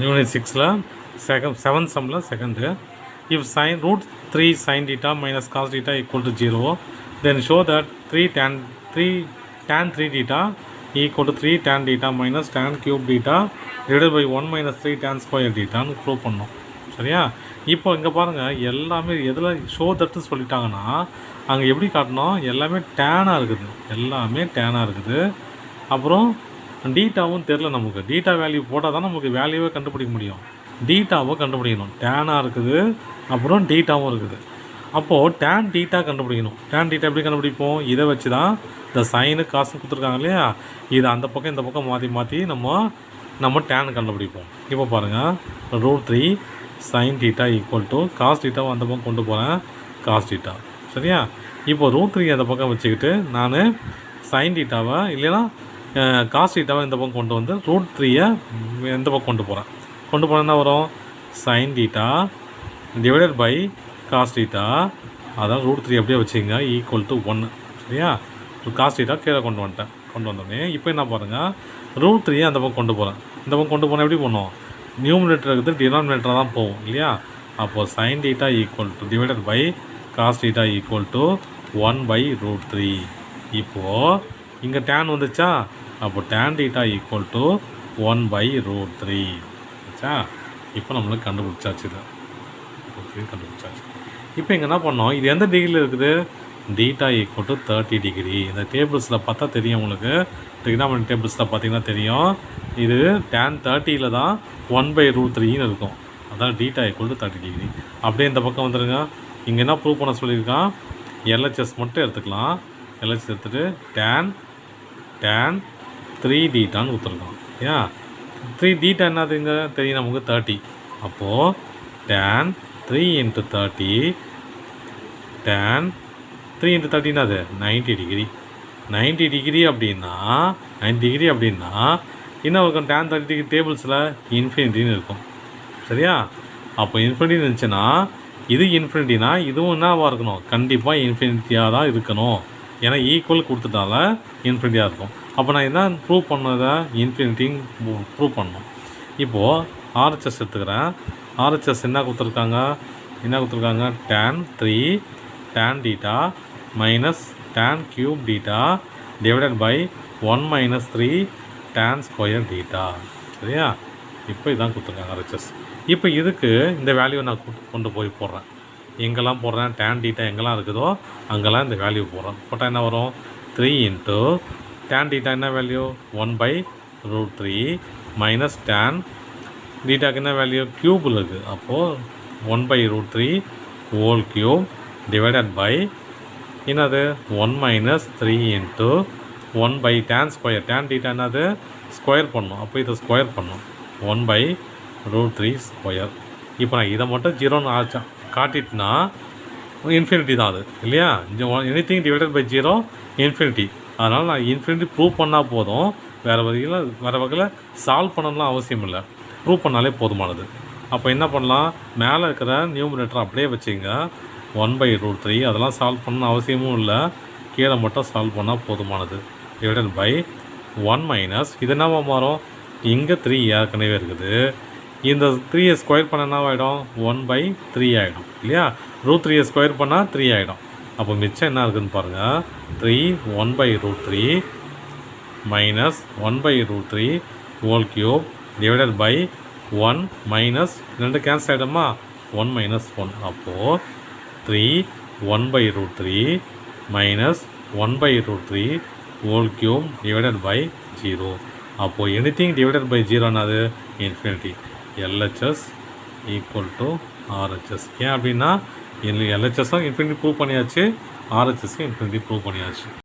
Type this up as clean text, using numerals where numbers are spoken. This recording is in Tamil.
யூனிட் 6ல செவன்த் சம்மில் second. If sin root 3 sin theta minus cos theta equal to 0, then show that 3 tan 3 theta equal to 3 tan theta minus tan cube theta divided by 1 minus 3 tan square thetaன்னு prove பண்ணோம். சரியா? இப்போ இங்கே பாருங்கள், எல்லாமே எதில் ஷோ தட்டு சொல்லிட்டாங்கன்னா அங்கே எப்படி காட்டணும், எல்லாமே டேனாக இருக்குது, எல்லாமே டேனாக இருக்குது. அப்புறம் டீட்டாவும் தெரில, நமக்கு டீட்டா வேல்யூ போட்டால் தான் நமக்கு வேல்யூவே கண்டுபிடிக்க முடியும். டீட்டாவும் கண்டுபிடிக்கணும், டேனாக இருக்குது, அப்புறம் டீட்டாவும் இருக்குது. அப்போது டேன் டீட்டா கண்டுபிடிக்கணும். டேன் டீட்டா எப்படி கண்டுபிடிப்போம், இதை வச்சு தான் இந்த சைனு காசு கொடுத்துருக்காங்க இல்லையா, இது அந்த பக்கம் இந்த பக்கம் மாற்றி மாற்றி நம்ம டேன் கண்டுபிடிப்போம். இப்போ பாருங்கள், √3 sin theta equal to cos டீட்டாவை அந்த பக்கம் கொண்டு போகிறேன், காஸ் டீட்டா. சரியா? இப்போ √3 அந்த பக்கம் வச்சுக்கிட்டு நான் சைன் டீட்டாவை இல்லைன்னா காஸ் டீட்டாவை இந்த பக்கம் கொண்டு வந்து √3 எந்த பக்கம் கொண்டு போனேன்னா வரும் sine theta divided by cos theta. அதான் √3 அப்படியே வச்சுங்க ஈக்குவல் டு 1. சரியா? காஸ் டீட்டா கீழே கொண்டு வந்தோடனே இப்போ என்ன பாருங்கள், √3 அந்த பக்கம் கொண்டு போகிறேன். இந்த பக்கம் கொண்டு போனால் எப்படி போகணும், நியூமினேட்டர் இருக்குது, டினாமினேட்டராக தான் போகும் இல்லையா. அப்போது sine theta equal to divided by cos theta equal to 1/√3. இப்போது இங்கே டேன் வந்துச்சா, அப்போது டேன் டீட்டா ஈக்குவல் டு 1/√3 ஆச்சா. இப்போ நம்மளுக்கு கண்டுபிடிச்சாச்சு, இது கண்டுபிடிச்சாச்சு. இப்போ இங்கே என்ன பண்ணோம், இது எந்த டிகிரியில் இருக்குது, டீட்டா ஈக்குவல் டு 30 டிகிரி. இந்த டேபிள்ஸில் பார்த்தா தெரியும் உங்களுக்கு, ட்ரிகனாமெட்ரி டேபிள்ஸில் பார்த்தீங்கன்னா தெரியும், இது tan 30ல் தான் 1/√3ன்னு இருக்கும். அதான் டீட்டா ஈக்குவல் டு 30 டிகிரி. அப்படியே இந்த பக்கம் வந்துடுங்க. இங்கே என்ன ப்ரூவ் பண்ண சொல்லியிருக்கான், எல்ஹெச்எஸ் மட்டும் எடுத்துக்கலாம். எல்ஹெச்எஸ் எடுத்துகிட்டு tan 3 டீட்டான்னு கொடுத்துருக்கோம். ஏன் 3 டீட்டா என்னதுங்க தெரியும் நமக்கு 30. அப்போது tan 3 × 30 tan 3 × 30 என்னது 90 டிகிரி. 90 டிகிரி அப்படின்னா என்ன இருக்கும், tan 30 டிகிரி டேபிள்ஸில் இன்ஃபினிட்டின்னு இருக்கும். சரியா? அப்போ இன்ஃபினிட்டி இருந்துச்சுன்னா இது இன்ஃபினிட்டினா இதுவும் என்னவாக இருக்கணும், கண்டிப்பாக இன்ஃபினிட்டியாக தான் இருக்கணும். ஏன்னா ஈக்குவல் கொடுத்துட்டால இன்ஃபினிட்டியாக இருக்கும். அப்போ நான் என்ன ப்ரூவ் பண்ணதை இன்ஃபினிட்டின்னு ப்ரூவ் பண்ணணும். இப்போது ஆர்ஹெச்எஸ் எடுத்துக்கிறேன். ஆர்ஹெச்எஸ் என்ன கொடுத்துருக்காங்க, tan 3 tan theta minus tan cube theta divided by 1 minus 3 tan square theta. சரியா? இப்போ இதான் கொடுத்துருக்காங்க ஆர்ஹெச்எஸ். இப்போ இதுக்கு இந்த வேல்யூவை நான் கொண்டு போய் போடுறேன். எங்கெல்லாம் போடுறேன், tan theta எங்கெல்லாம் இருக்குதோ அங்கெல்லாம் இந்த வேல்யூ போடுறேன். போட்டால் என்ன வரும், 3 × tan theta என்ன வேல்யூ 1/√3 மைனஸ் tan thetaக்கு என்ன வேல்யூ க்யூபில் இருக்குது. அப்போது 1/√3 ஹோல் க்யூப் டிவைடட் பை என்னது 1 minus 3 × 1/tan square. tan theta என்னது ஸ்கொயர் பண்ணணும். அப்போ இதை ஸ்கொயர் பண்ணணும் 1/√3 ஸ்கொயர். இப்போ நான் இதை மட்டும் 0ன்னு காட்டிட்டுனா இன்ஃபினிட்டி தான் அது இல்லையா. Anything divided by 0 infinity. அதனால் நான் இன்ஃபினிட்டி ப்ரூவ் பண்ணால் போதும், வேறு வகையில் சால்வ் பண்ணணும்லாம் அவசியம் இல்லை, ப்ரூவ் பண்ணாலே போதுமானது. அப்போ என்ன பண்ணலாம், மேலே இருக்கிற நியூமரேட்டர் அப்படியே வச்சுங்க 1/√3. அதெல்லாம் சால்வ் பண்ணணும் அவசியமும் இல்லை, கீழே மட்டும் சால்வ் பண்ணால் போதுமானது. டிவைடட் பை 1 மைனஸ் இது என்னவா மாறும், இங்கே 3 ஏற்கனவே இருக்குது, இந்த 3 ஸ்கொயர் பண்ண என்ன ஆகிடும் 1/3 ஆகிடும் இல்லையா. √3 ஸ்கொயர் பண்ணால் 3 ஆகிடும். அப்போ மிச்சம் என்ன இருக்குதுன்னு பாருங்கள், 3 1/√3 minus 1/√3 whole cube divided by 1 minus 2 cancel ஆகிடுமா, 1 மைனஸ் 1. அப்போது 3 1/√3 minus 1/√3 whole cube divided by 0. அப்போது எனிதிங் டிவைடட் பை 0 என்னது infinity. LHS equal to RHS. ஏன் அப்படின்னா எல்ஹெச்எஸும் இன்ஃபினிட்டி ப்ரூவ் பண்ணியாச்சு, ஆர்ஹெச்எஸும் இன்ஃபினிட்டி ப்ரூவ் பண்ணியாச்சு.